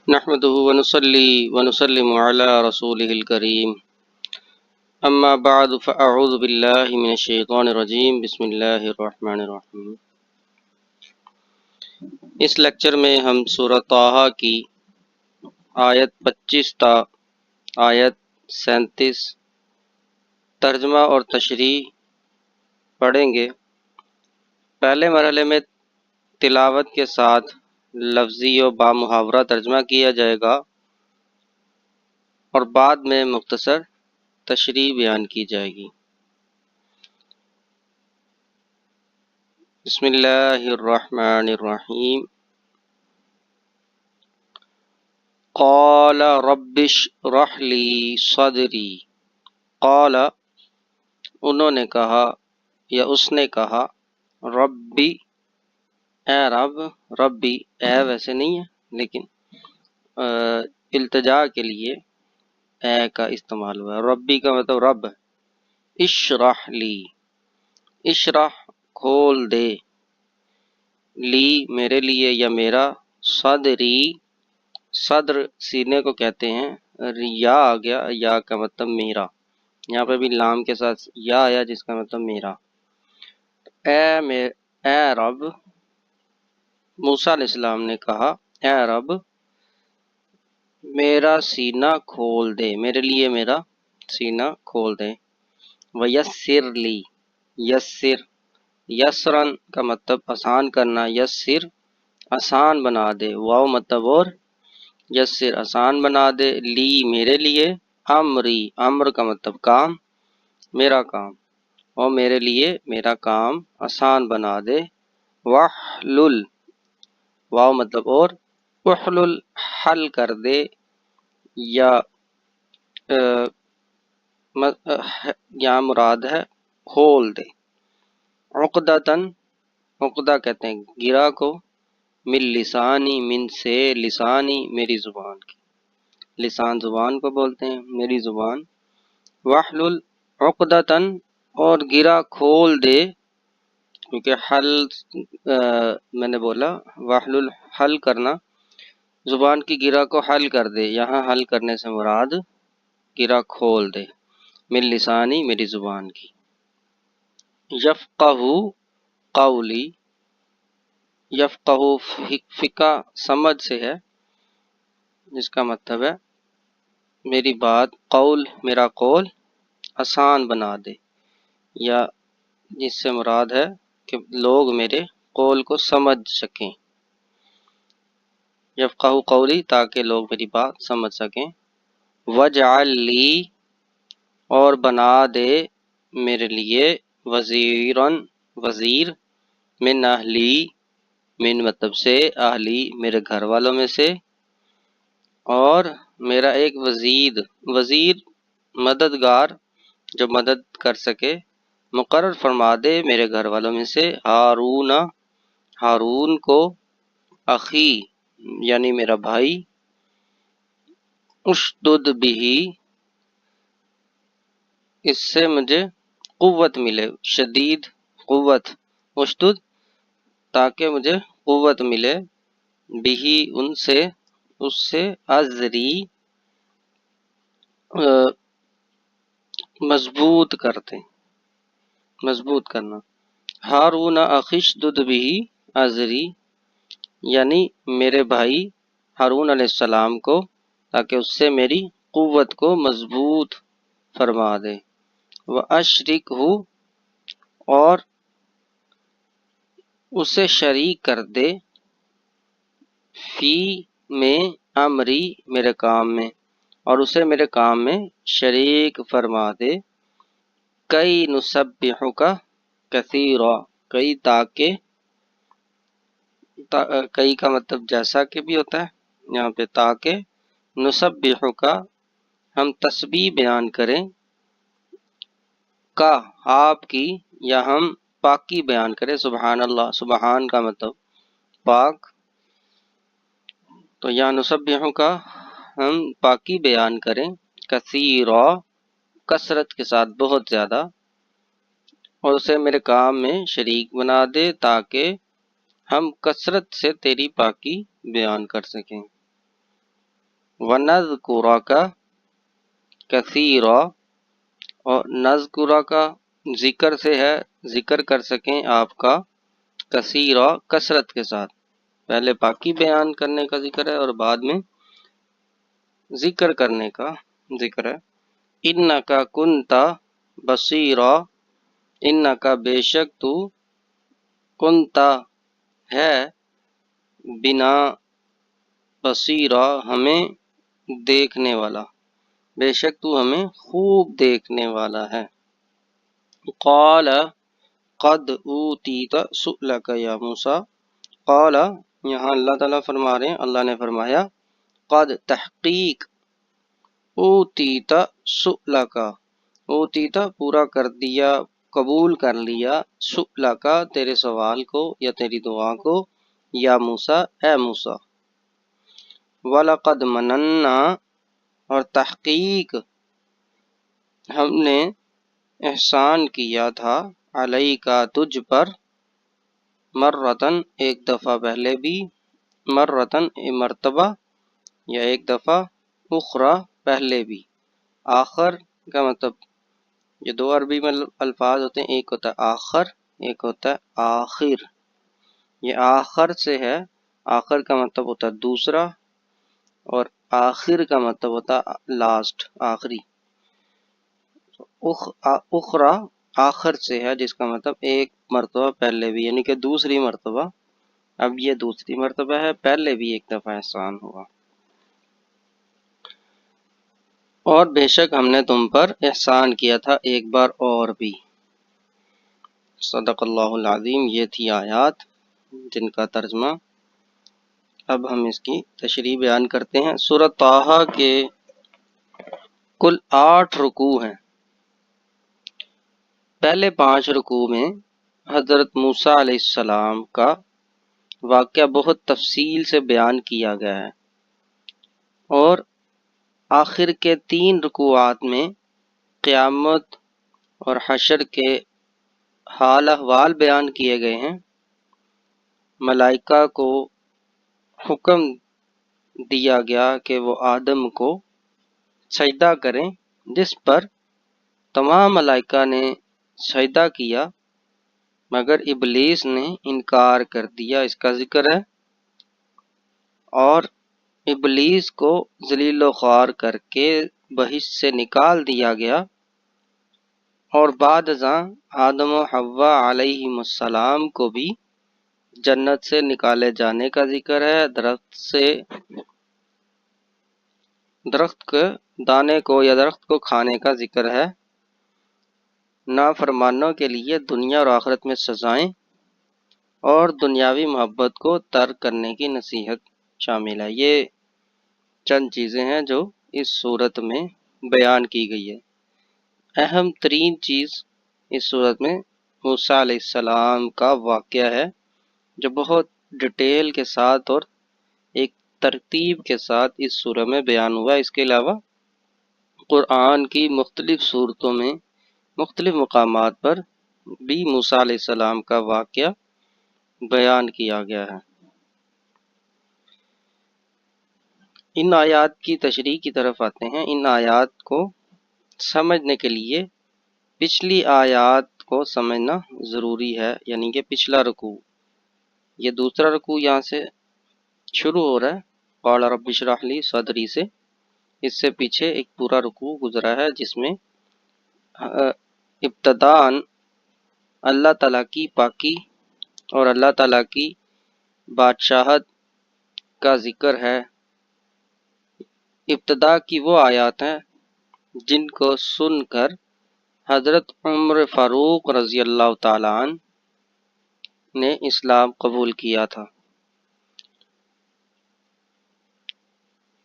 نحمده ونصلي ونسلم على رسوله الكريم اما بعد فاعوذ بالله من الشیطان الرجیم بسم اللہ الرحمن الرحیم۔ اس لیکچر میں ہم سورہ طٰہٰ کی آیت 25 تا آیت 37 ترجمہ اور تشریح پڑھیں گے۔ پہلے مرحلے میں تلاوت کے ساتھ لفظی و بامحاورہ ترجمہ کیا جائے گا اور بعد میں مختصر تشریح بیان کی جائے گی۔ بسم اللہ الرحمن الرحیم۔ قال رب اشرح لی صدری، قال انہوں نے کہا یا اس نے کہا، ربی اے رب، ربی اے ویسے نہیں ہے لیکن التجا کے لیے اے کا استعمال ہوا ہے۔ ربی کا مطلب رب، اشرح لی، اشرح کھول دے، لی میرے لیے یا میرا، صدری صدر سینے کو کہتے ہیں، یا آ گیا، یا کا مطلب میرا، یہاں پہ بھی لام کے ساتھ یا آیا جس کا مطلب میرا۔ اے رب، موسیٰ علیہ السلام نے کہا اے رب میرا سینہ کھول دے، میرے لیے میرا سینہ کھول دے۔ ویسر لی، یسر، یسرن کا مطلب آسان کرنا، یسر آسان بنا دے، واو مطلب اور، یسر آسان بنا دے، لی میرے لیے، امری امر کا مطلب کام، میرا کام، اور میرے لیے میرا کام آسان بنا دے۔ وحلل، واو مطلب اور، احلل حل کر دے یا یہاں مراد ہے کھول دے۔ عقدتاً، عقدہ کہتے ہیں گرہ کو، من لسانی، من سے، لسانی میری زبان کی، لسان زبان کو بولتے ہیں، میری زبان۔ وحلل عقدتاً اور گرہ کھول دے، کیونکہ حل میں نے بولا وحلل حل کرنا، زبان کی گرہ کو حل کر دے، یہاں حل کرنے سے مراد گرہ کھول دے، من لسانی میری زبان کی۔ یفقہ قولی، یفقہ فقہ سمجھ سے ہے، جس کا مطلب ہے میری بات، قول میرا قول آسان بنا دے، یا جس سے مراد ہے کہ لوگ میرے قول کو سمجھ سکیں، یفقہ قولی تاکہ لوگ میری بات سمجھ سکیں۔ وجعل لی اور بنا دے میرے لیے، وزیراً وزیر، من اہلی من مطلب سے، اہلی میرے گھر والوں میں سے، اور میرا ایک وزیر مددگار جو مدد کر سکے، مقرر فرما دے میرے گھر والوں میں سے، ہارون ہارون کو، اخی یعنی میرا بھائی، اشدد بھی اس سے مجھے قوت ملے، شدید قوت، اشدد تاکہ مجھے قوت ملے، بھی ان سے، اس سے، ازری مضبوط کرتے، مضبوط کرنا۔ ہارون اخی اشدد بھی ازری یعنی میرے بھائی ہارون علیہ السلام کو، تاکہ اس سے میری قوت کو مضبوط فرما دے۔ وَأَشْرِكْهُ اور اسے شریک کر دے، فی میں، امری میرے کام میں، اور اسے میرے کام میں شریک فرما دے۔ کئی نسبحک کثیرا، کئی تاکہ، کئی کا مطلب جیسا کہ بھی ہوتا ہے، یہاں پہ تاکہ، نسبحک ہم تسبیح بیان کریں، کا آپ کی، یا ہم پاکی بیان کریں، سبحان اللہ، سبحان کا مطلب پاک، تو یا نسبحو کا ہم پاکی بیان کریں، کثیرا کثرت کے ساتھ بہت زیادہ، اور اسے میرے کام میں شریک بنا دے تاکہ ہم کثرت سے تیری پاکی بیان کر سکیں۔ وَنَذْكُرَكَ كَثِيرًا، اور نذکرہ کا ذکر سے ہے ذکر کر سکیں آپ کا، کثیرا کثرت کے ساتھ، پہلے باقی بیان کرنے کا ذکر ہے اور بعد میں ذکر کرنے کا ذکر ہے۔ اِنَّکَ کُنْتَ بصیرا، اِنَّکَ بے شک تو، کُنْتَ ہے، بنا بصیرا ہمیں دیکھنے والا، بے شک تو ہمیں خوب دیکھنے والا ہے۔ قال قد اوتیت سؤلک یا موسیٰ، قال یہاں اللہ تعالیٰ فرما رہے ہیں، اللہ نے فرمایا، قد تحقیق، اوتیت سؤلک، اوتیت پورا کر دیا، قبول کر لیا، سؤلک تیرے سوال کو یا تیری دعا کو، یا موسیٰ اے موسیٰ، وَلَقَدْ مَنَنَّا اور تحقیق ہم نے احسان کیا تھا، علیکا تجھ پر، مرتن ایک دفعہ پہلے بھی، مرتن مرتبہ یا ایک دفعہ، اخرى پہلے بھی۔ آخر کا مطلب یہ دو عربی میں الفاظ ہوتے ہیں، ایک ہوتا ہے آخر، ایک ہوتا ہے آخر۔ یہ آخر سے ہے، آخر کا مطلب ہوتا ہے دوسرا، اور آخر کا مطلب ہوتا ہے لاسٹ، آخری۔ اخرى آخر سے ہے، جس کا مطلب ایک مرتبہ پہلے بھی، یعنی کہ دوسری مرتبہ، اب یہ دوسری مرتبہ ہے، پہلے بھی ایک دفعہ احسان ہوا۔ اور بے شک ہم نے تم پر احسان کیا تھا ایک بار اور بھی۔ صدق اللہ العظیم، یہ تھی آیات جن کا ترجمہ۔ اب ہم اس کی تشریح بیان کرتے ہیں۔ سورۃ طٰہٰ کے کل 8 رکوع ہیں۔ پہلے 5 رکوع میں حضرت موسیٰ علیہ السلام کا واقعہ بہت تفصیل سے بیان کیا گیا ہے، اور آخر کے 3 رکوعات میں قیامت اور حشر کے حال احوال بیان کیے گئے ہیں۔ ملائکہ کو حکم دیا گیا کہ وہ آدم کو سجدہ کریں، جس پر تمام ملائکہ نے سجدہ کیا مگر ابلیس نے انکار کر دیا، اس کا ذکر ہے۔ اور ابلیس کو ذلیل و خوار کر کے بہشت سے نکال دیا گیا، اور بعد ازاں آدم و حوا علیہم السلام کو بھی جنت سے نکالے جانے کا ذکر ہے۔ درخت کے دانے کو یا درخت کو کھانے کا ذکر ہے۔ نافرمانوں کے لیے دنیا اور آخرت میں سزائیں، اور دنیاوی محبت کو ترک کرنے کی نصیحت شامل ہے۔ یہ چند چیزیں ہیں جو اس صورت میں بیان کی گئی ہے۔ اہم ترین چیز اس صورت میں موسیٰ علیہ السلام کا واقعہ ہے، جو بہت ڈیٹیل کے ساتھ اور ایک ترتیب کے ساتھ اس سورہ میں بیان ہوا ہے۔ اس کے علاوہ قرآن کی مختلف صورتوں میں مختلف مقامات پر بھی موسیٰ علیہ السلام کا واقعہ بیان کیا گیا ہے۔ ان آیات کی تشریح کی طرف آتے ہیں۔ ان آیات کو سمجھنے کے لیے پچھلی آیات کو سمجھنا ضروری ہے، یعنی کہ پچھلا رکوع، یہ دوسرا رکوع یہاں سے شروع ہو رہا ہے، قال رب اشرح لی صدری سے۔ اس سے پیچھے ایک پورا رکوع گزرا ہے جس میں ابتداً اللہ تعالیٰ کی پاکی اور اللہ تعالیٰ کی بادشاہت کا ذکر ہے۔ ابتدا کی وہ آیات ہیں جن کو سن کر حضرت عمر فاروق رضی اللہ تعالیٰ عنہ نے اسلام قبول کیا تھا۔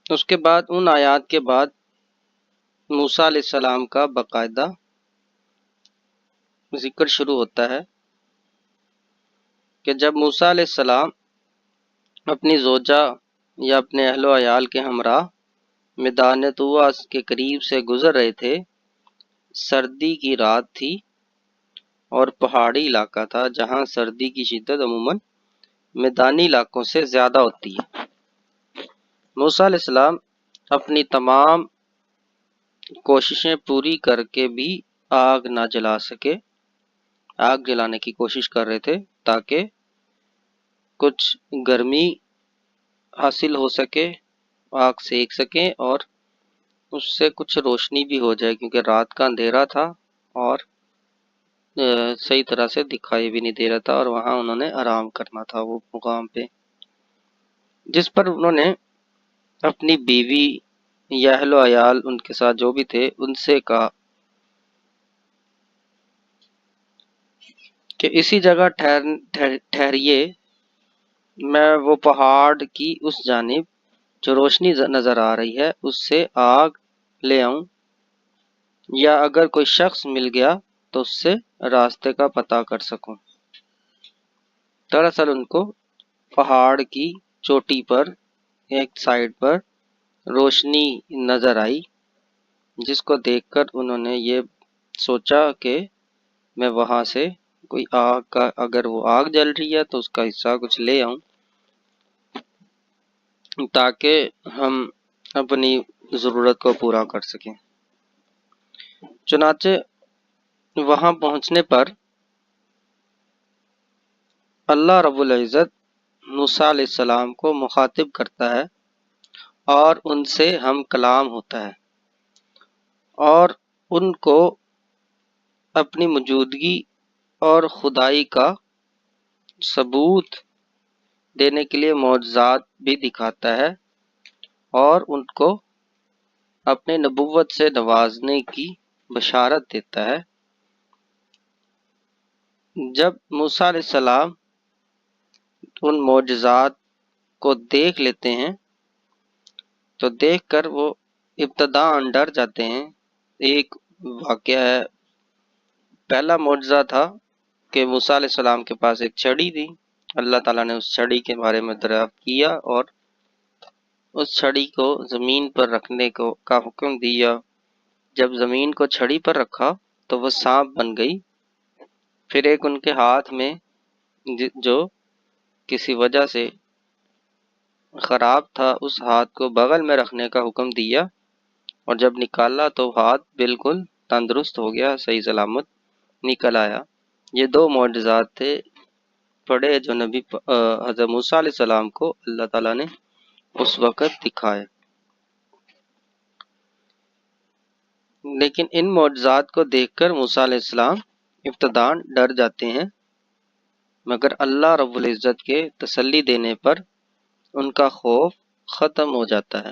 اس کے بعد ان آیات کے بعد موسیٰ علیہ السلام کا باقاعدہ ذکر شروع ہوتا ہے کہ جب موسیٰ علیہ السلام اپنی زوجہ یا اپنے اہل و عیال کے ہمراہ میدان طوٰ کے قریب سے گزر رہے تھے، سردی کی رات تھی اور پہاڑی علاقہ تھا جہاں سردی کی شدت عموماً میدانی علاقوں سے زیادہ ہوتی ہے۔ موسیٰ علیہ السلام اپنی تمام کوششیں پوری کر کے بھی آگ نہ جلا سکے، آگ جلانے کی کوشش کر رہے تھے تاکہ کچھ گرمی حاصل ہو سکے، آگ سیک سکیں اور اس سے کچھ روشنی بھی ہو جائے، کیونکہ رات کا اندھیرا تھا اور صحیح طرح سے دکھائی بھی نہیں دے رہا تھا، اور وہاں انہوں نے آرام کرنا تھا وہ مقام پہ، جس پر انہوں نے اپنی بیوی یا اہل و عیال ان کے ساتھ جو بھی تھے ان سے کہا کہ اسی جگہ ٹھہریے، میں وہ پہاڑ کی اس جانب جو روشنی نظر آ رہی ہے اس سے آگ لے آؤں، یا اگر کوئی شخص مل گیا تو اس سے راستے کا پتہ کر سکوں۔ دراصل ان کو پہاڑ کی چوٹی پر ایک سائڈ پر روشنی نظر آئی، جس کو دیکھ کر انہوں نے یہ سوچا کہ میں وہاں سے کوئی آگ کا، اگر وہ آگ جل رہی ہے تو اس کا حصہ کچھ لے آؤں تاکہ ہم اپنی ضرورت کو پورا کر سکیں۔ چنانچہ وہاں پہنچنے پر اللہ رب العزت موسیٰ علیہ السلام کو مخاطب کرتا ہے اور ان سے ہم کلام ہوتا ہے، اور ان کو اپنی موجودگی اور خدائی کا ثبوت دینے کے لیے معجزات بھی دکھاتا ہے، اور ان کو اپنے نبوت سے نوازنے کی بشارت دیتا ہے۔ جب موسیٰ علیہ السلام ان معجزات کو دیکھ لیتے ہیں تو دیکھ کر وہ ابتداءً ڈر جاتے ہیں۔ ایک واقعہ ہے، پہلا معجزہ تھا کہ موسیٰ علیہ السلام کے پاس ایک چھڑی تھی، اللہ تعالیٰ نے اس چھڑی کے بارے میں دریافت کیا اور اس چھڑی کو زمین پر رکھنے کا حکم دیا۔ جب زمین کو چھڑی پر رکھا تو وہ سانپ بن گئی۔ پھر ایک ان کے ہاتھ میں جو کسی وجہ سے خراب تھا، اس ہاتھ کو بغل میں رکھنے کا حکم دیا، اور جب نکالا تو ہاتھ بالکل تندرست ہو گیا، صحیح سلامت نکل آیا۔ یہ دو معجزات تھے پڑے جو نبی حضرت موسیٰ علیہ السلام کو اللہ تعالیٰ نے اس وقت دکھائے۔ لیکن ان معجزات کو دیکھ کر موسیٰ علیہ السلام ابتداء ڈر جاتے ہیں، مگر اللہ رب العزت کے تسلی دینے پر ان کا خوف ختم ہو جاتا ہے،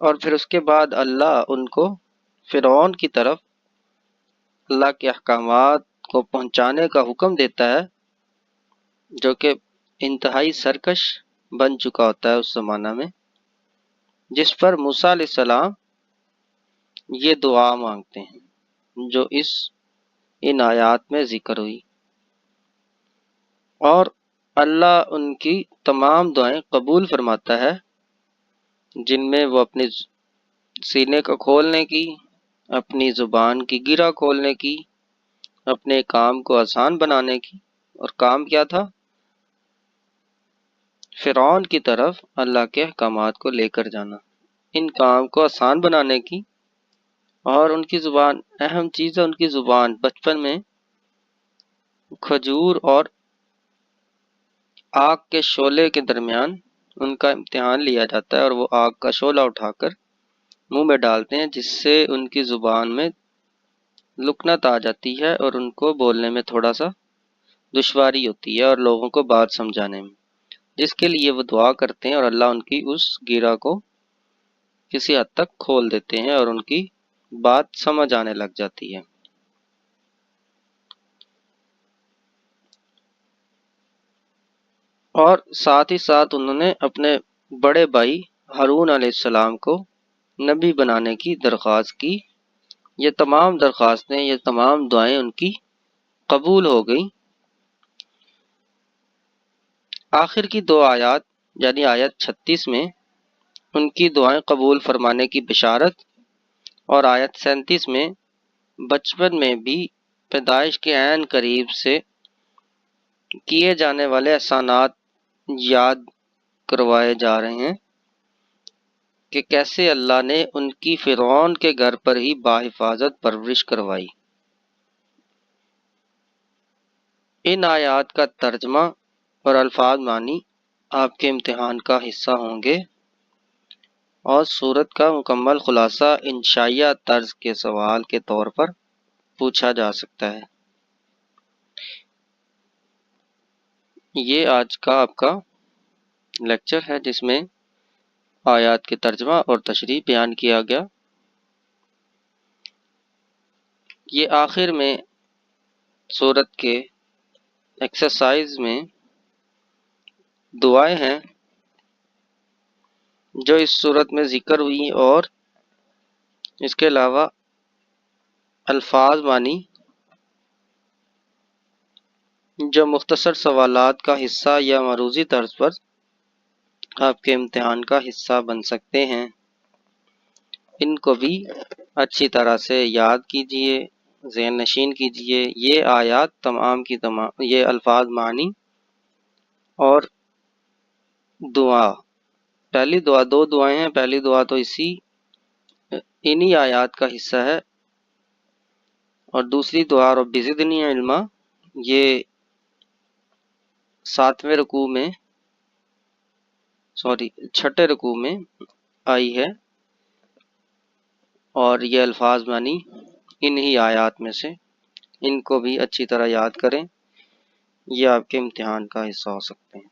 اور پھر اس کے بعد اللہ ان کو فرعون کی طرف اللہ کے احکامات کو پہنچانے کا حکم دیتا ہے، جو کہ انتہائی سرکش بن چکا ہوتا ہے اس زمانہ میں، جس پر موسیٰ علیہ السلام یہ دعا مانگتے ہیں جو ان آیات میں ذکر ہوئی، اور اللہ ان کی تمام دعائیں قبول فرماتا ہے، جن میں وہ اپنے سینے کو کھولنے کی، اپنی زبان کی گرہ کھولنے کی، اپنے کام کو آسان بنانے کی، اور کام کیا تھا؟ فرعون کی طرف اللہ کے احکامات کو لے کر جانا، ان کام کو آسان بنانے کی، اور ان کی زبان، اہم چیز ہے ان کی زبان۔ بچپن میں کھجور اور آگ کے شعلے کے درمیان ان کا امتحان لیا جاتا ہے، اور وہ آگ کا شعلہ اٹھا کر منہ میں ڈالتے ہیں، جس سے ان کی زبان میں لکنت آ جاتی ہے اور ان کو بولنے میں تھوڑا سا دشواری ہوتی ہے اور لوگوں کو بات سمجھانے میں، جس کے لیے وہ دعا کرتے ہیں، اور اللہ ان کی اس گرہ کو کسی حد تک کھول دیتے ہیں اور ان کی بات سمجھ آنے لگ جاتی ہے۔ اور ساتھ ہی ساتھ انہوں نے اپنے بڑے بھائی ہارون علیہ السلام کو نبی بنانے کی درخواست کی۔ یہ تمام درخواستیں، یہ تمام دعائیں ان کی قبول ہو گئیں۔ آخر کی دو آیات یعنی آیت 36 میں ان کی دعائیں قبول فرمانے کی بشارت، اور آیت 37 میں بچپن میں بھی پیدائش کے عین قریب سے کیے جانے والے احسانات یاد کروائے جا رہے ہیں، کہ کیسے اللہ نے ان کی فرعون کے گھر پر ہی باحفاظت پرورش کروائی۔ ان آیات کا ترجمہ اور الفاظ معنی آپ کے امتحان کا حصہ ہوں گے اور سورت کا مکمل خلاصہ انشائیہ طرز کے سوال کے طور پر پوچھا جا سکتا ہے۔ یہ آج کا آپ کا لیکچر ہے جس میں آیات کے ترجمہ اور تشریح بیان کیا گیا۔ یہ آخر میں سورت کے ایکسرسائز میں دعائیں ہیں جو اس سورت میں ذکر ہوئی اور اس کے علاوہ الفاظ معنی جو مختصر سوالات کا حصہ یا معروضی طرز پر آپ کے امتحان کا حصہ بن سکتے ہیں، ان کو بھی اچھی طرح سے یاد کیجئے، ذہن نشین کیجئے۔ یہ آیات تمام کی تمام، یہ الفاظ معنی اور دعا، پہلی دعا، دو دعائیں ہیں، پہلی دعا تو انہی آیات کا حصہ ہے اور دوسری دعا رب زدنی علما، یہ 6 رکوع میں آئی ہے اور یہ الفاظ معنی انہی آیات میں سے، ان کو بھی اچھی طرح یاد کریں، یہ آپ کے امتحان کا حصہ ہو سکتے ہیں۔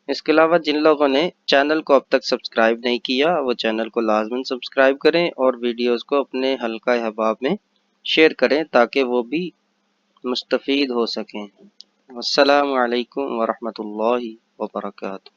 اس کے علاوہ جن لوگوں نے چینل کو اب تک سبسکرائب نہیں کیا وہ چینل کو لازماً سبسکرائب کریں اور ویڈیوز کو اپنے حلقہ احباب میں شیئر کریں تاکہ وہ بھی مستفید ہو سکیں۔ السلام علیکم ورحمۃ اللہ وبرکاتہ۔